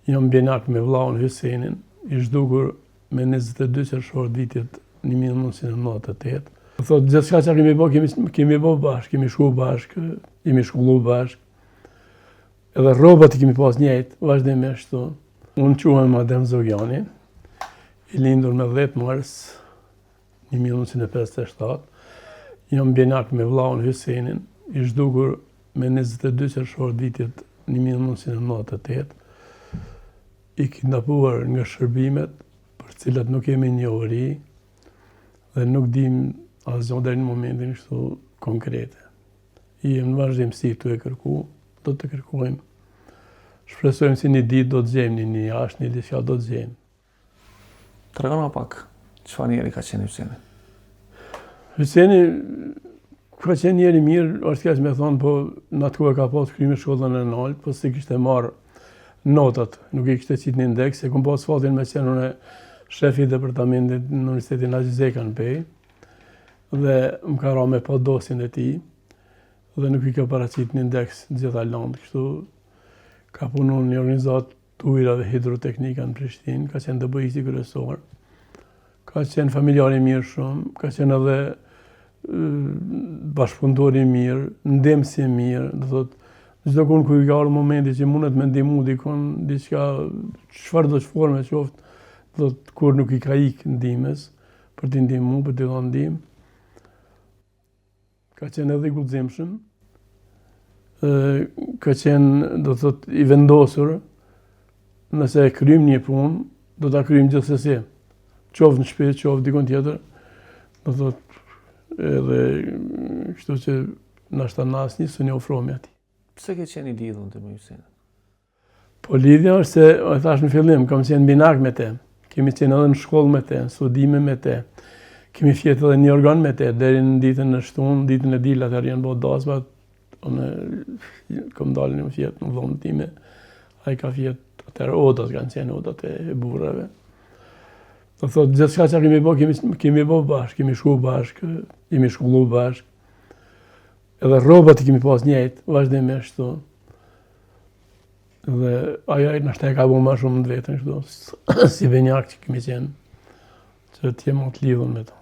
Jam bjenak me vllaun Hysenin, i zhdukur me 22 qershor vitit 1998. Thot, gjithçka që kemi bë, kemi bë bashkë, kemi shku bashkë, kemi shkollu bashkë. Edhe rrobat i kemi pas njëjtë, vazhdimisht këtu. Unë quhem Adem Zogjani, i lindur me 10 mars 1957. Jam bjenak me vllaun Hysenin, i zhdukur me 22 qershor vitit 1998. I kidnapuar nga shërbimet për cilat nuk kemi njohuri dhe nuk dim asgjë deri në momentin kështu konkrete. I jem në vazhdimsi këtu e kërku, do të kërkojmë. Shpresojmë se një ditë do të gjejmë një jashtë, një diçka do të gjejmë. Tregona pak, çfarë njeri ka qenë Hyseni? Hyseni ka qenë njeri mirë, është kaq me thonë, po në atë kohë ka pas kryer shkollën e nalt, po si kishte marrë notat, nuk i kishte qitë një indeks, e kom pas fatin me qenë unë shefi departamentit në Universitetin Haxhi Zeka në Pejë, dhe më ka ra me pa dosin e tij, dhe nuk i ka paraqit një indeks gjitha landë, kështu ka punu në një organizatë të ujrave hidroteknika në Prishtinë, ka qenë DBI-sti kryesor, ka qenë familjar i mirë shumë, ka qenë edhe bashkëpunëtor i mirë, ndemës i mirë, do thotë, çdo kun ku i ka ardhur momenti që mundet me ndihmu dikon, diçka, çfarë do të forme qoftë, do të kur nuk i ka ikë ndihmës për t'i ndihmu, për t'i dhënë ndihmë. Ka qenë edhe i guximshëm, ka qenë, do thotë, i vendosur, nëse e kryjm një punë, do ta kryjm gjithsesi, qoftë në shtëpi, qoftë dikon tjetër, do thotë, edhe kështu që nashta në asnjë s'u ofrohemi atij. Pse ke qenë i lidhur me Hysenin? Po lidhja është se, e thash në fillim, kam qenë binak me te. Kemi qenë edhe në shkollë me te, në studime me te. Kemi fjetë edhe një organ me te, deri në ditën e shtunë, ditën e ditë, atër janë bëhë dasmat. Unë kam dalë një fjetë në dhomën time. A i ka fjetë, atër odat kanë qenë odat e burrave. Do thotë, gjithçka që kemi bë bashkë, kemi shku bashkë, kemi shkollu bashkë. Edhe rrobat i kemi pas njëjtë, vazhdimisht këtu. Dhe ajo nashta e ka bërë më shumë në vetën kështu, si benjak që kemi qenë, që të jem të lidhur me to.